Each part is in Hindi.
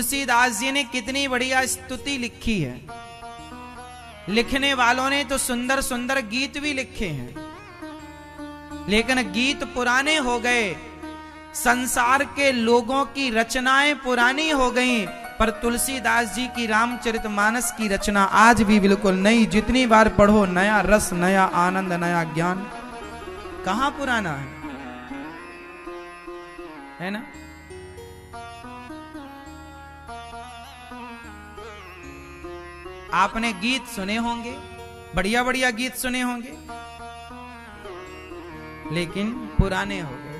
तुलसीदास जी ने कितनी बढ़िया स्तुति लिखी है। लिखने वालों ने तो सुंदर सुंदर गीत भी लिखे हैं, लेकिन गीत पुराने हो गए, संसार के लोगों की रचनाएं पुरानी हो गईं, पर तुलसीदास जी की रामचरितमानस की रचना आज भी बिल्कुल नई। जितनी बार पढ़ो नया रस, नया आनंद, नया ज्ञान। कहां पुराना है ना? आपने गीत सुने होंगे, बढ़िया बढ़िया गीत सुने होंगे, लेकिन पुराने हो गए।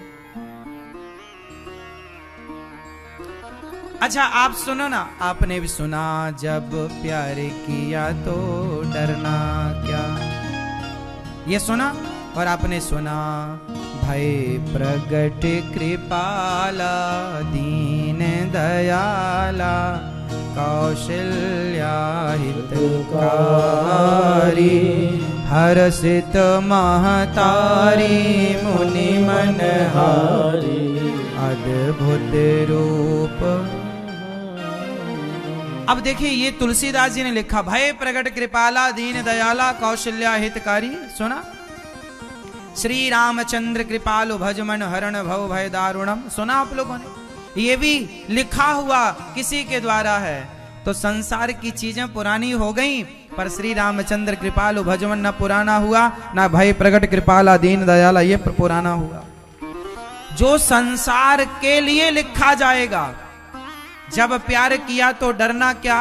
अच्छा आप सुनो ना, आपने भी सुना जब प्यार किया तो डरना क्या, ये सुना? और आपने सुना भय प्रगट कृपाला दीन दयाला कौशल्या हितकारी हर्षित महतारी मुनि मनहारी अद्भुत रूप। अब देखिए ये तुलसीदास जी ने लिखा, भय प्रगट कृपाला दीन दयाला कौशल्या हितकारी। सुना? श्री रामचंद्र कृपालु भजमन हरण भव भय दारुणम। सुना आप लोगों ने? ये भी लिखा हुआ किसी के द्वारा है। तो संसार की चीजें पुरानी हो गईं, पर श्री रामचंद्र कृपालु भजमन न पुराना हुआ, ना भय प्रगट कृपाला दीन दयाला ये पुराना हुआ। जो संसार के लिए लिखा जाएगा, जब प्यार किया तो डरना क्या,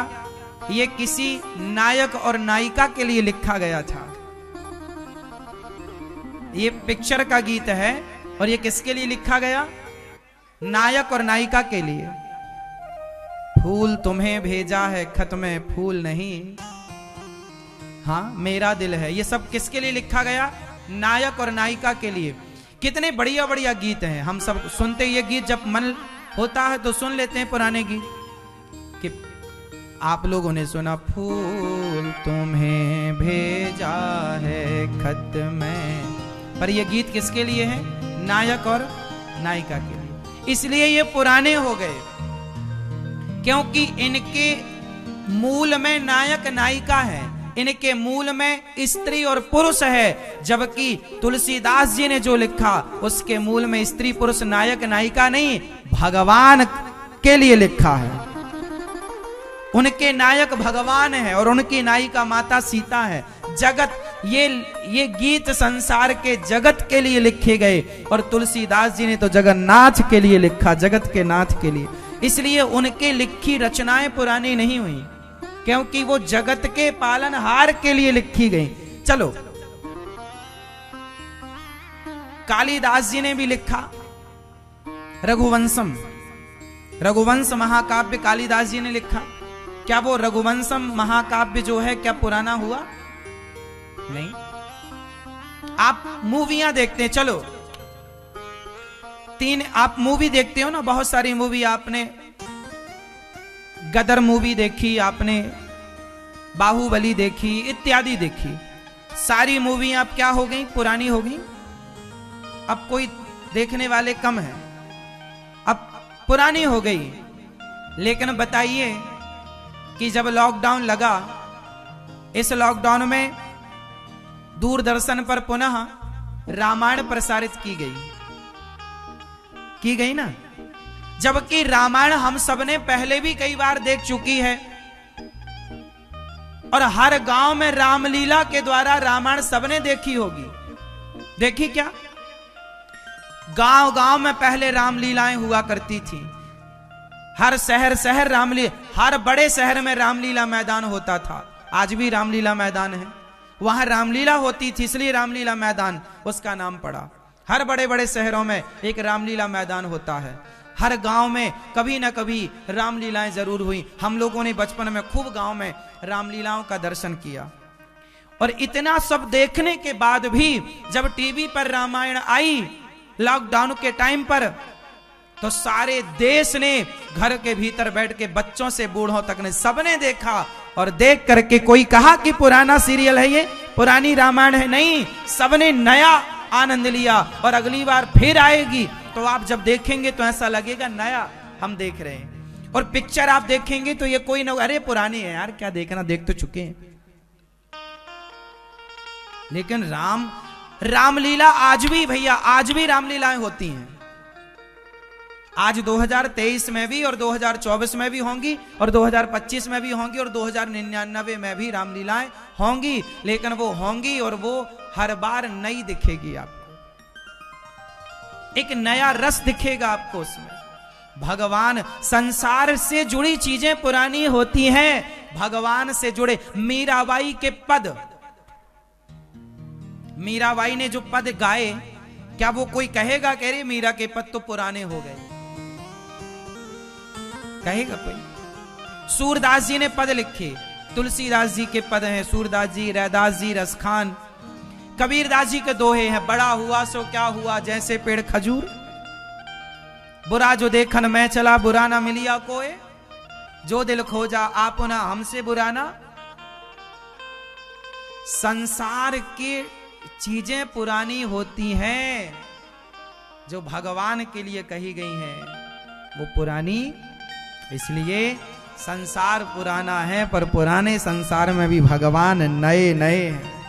ये किसी नायक और नायिका के लिए लिखा गया था। ये पिक्चर का गीत है, और ये किसके लिए लिखा गया? नायक और नायिका के लिए। फूल तुम्हें भेजा है खत में फूल नहीं, हाँ मेरा दिल है। ये सब किसके लिए लिखा गया? नायक और नायिका के लिए। कितने बढ़िया बढ़िया गीत हैं, हम सब सुनते। ये गीत जब मन होता है तो सुन लेते हैं पुराने गीत। कि आप लोगों ने सुना फूल तुम्हें भेजा है खत में, पर ये गीत किसके लिए है? नायक और नायिका के लिए। इसलिए ये पुराने हो गए, क्योंकि इनके मूल में नायक नायिका है, इनके मूल में स्त्री और पुरुष है। जबकि तुलसीदास जी ने जो लिखा उसके मूल में स्त्री पुरुष नायक नायिका नहीं, भगवान के लिए लिखा है। उनके नायक भगवान है और उनकी नायिका माता सीता है। जगत, ये गीत संसार के जगत के लिए लिखे गए, और तुलसीदास जी ने तो जगन्नाथ के लिए लिखा, जगत के नाथ के लिए। इसलिए उनके लिखी रचनाएं पुरानी नहीं हुई, क्योंकि वो जगत के पालनहार के लिए लिखी गई। चलो, कालिदास जी ने भी लिखा रघुवंशम, रघुवंश महाकाव्य कालिदास जी ने लिखा। क्या वो रघुवंशम महाकाव्य जो है क्या पुराना हुआ? नहीं। आप मूवियां देखते हैं, चलो आप मूवी देखते हो ना, बहुत सारी मूवी। आपने गदर मूवी देखी, आपने बाहुबली देखी, इत्यादि देखी। सारी मूवी अब क्या हो गई? पुरानी हो गई। अब कोई देखने वाले कम हैं, अब पुरानी हो गई। लेकिन बताइए कि जब लॉकडाउन लगा, इस लॉकडाउन में दूरदर्शन पर पुनः रामायण प्रसारित की गई ना। जबकि रामायण हम सबने पहले भी कई बार देख चुकी है, और हर गांव में रामलीला के द्वारा रामायण सबने देखी होगी। देखी क्या? गांव गांव में पहले रामलीलाएं हुआ करती थी। हर शहर रामलीला, हर बड़े शहर में रामलीला मैदान होता था। आज भी रामलीला मैदान है, वहां रामलीला होती थी, इसलिए रामलीला मैदान उसका नाम पड़ा। हर बड़े बड़े शहरों में एक रामलीला मैदान होता है। हर गांव में कभी ना कभी रामलीलाएं जरूर हुई। हम लोगों ने बचपन में खूब गांव में रामलीलाओं का दर्शन किया। और इतना सब देखने के बाद भी जब टीवी पर रामायण आई लॉकडाउन के टाइम पर, तो सारे देश ने घर के भीतर बैठ के, बच्चों से बूढ़ों तक ने, सबने देखा। और देख करके कोई कहा कि पुराना सीरियल है ये, पुरानी रामायण है, नहीं, सबने नया आनंद लिया। और अगली बार फिर आएगी तो आप जब देखेंगे तो ऐसा लगेगा नया हम देख रहे हैं। और पिक्चर आप देखेंगे तो ये कोई ना, अरे पुरानी है यार, क्या देखना, देख तो चुके हैं। लेकिन रामलीला आज भी भैया, आज भी रामलीलाएं होती हैं। आज 2023 में भी और 2024 में भी होंगी और 2025 में भी होंगी और 2099 में भी रामलीलाएं होंगी, लेकिन वो होंगी और वो हर बार नई दिखेगी आपको, एक नया रस दिखेगा आपको उसमें। भगवान, संसार से जुड़ी चीजें पुरानी होती हैं, भगवान से जुड़े मीराबाई के पद, मीराबाई ने जो पद गाए, क्या वो कोई कहेगा कह रही मीरा के पद तो पुराने हो गए? कहेगा कोई? सूरदास जी ने पद लिखे, तुलसीदास जी के पद हैं, सूरदास जी, रैदास जी, रसखान, कबीरदास जी के दोहे हैं, बड़ा हुआ सो क्या हुआ जैसे पेड़ खजूर, बुरा जो देखन मैं चला बुरा ना मिलिया कोई, जो दिल खोजा आपना हमसे बुराना। संसार की चीजें पुरानी होती हैं, जो भगवान के लिए कही गई हैं वो पुरानी, इसलिए संसार पुराना है पर पुराने संसार में भी भगवान नए नए हैं।